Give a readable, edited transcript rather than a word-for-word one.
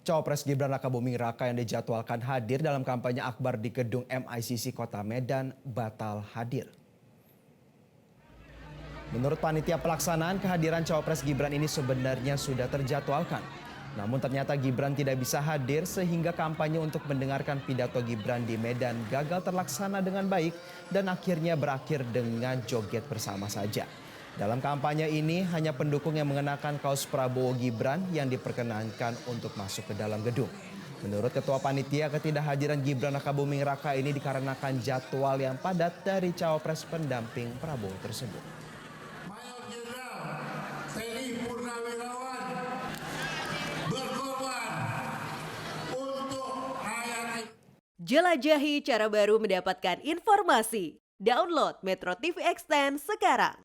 Cawapres Gibran Rakabuming Raka yang dijadwalkan hadir dalam kampanye akbar di gedung MICC Kota Medan batal hadir. Menurut panitia pelaksanaan, kehadiran Cawapres Gibran ini sebenarnya sudah terjadwalkan. Namun ternyata Gibran tidak bisa hadir sehingga kampanye untuk mendengarkan pidato Gibran di Medan gagal terlaksana dengan baik dan akhirnya berakhir dengan joget bersama saja. Dalam kampanye ini hanya pendukung yang mengenakan kaos Prabowo Gibran yang diperkenankan untuk masuk ke dalam gedung. Menurut Ketua Panitia, ketidakhadiran Gibran Rakabuming Raka ini dikarenakan jadwal yang padat dari Cawapres pendamping Prabowo tersebut. Mayor Jenderal TNI Purnawirawan berkorban untuk rakyat. Jelajahi cara baru mendapatkan informasi. Download Metro TV Extend sekarang.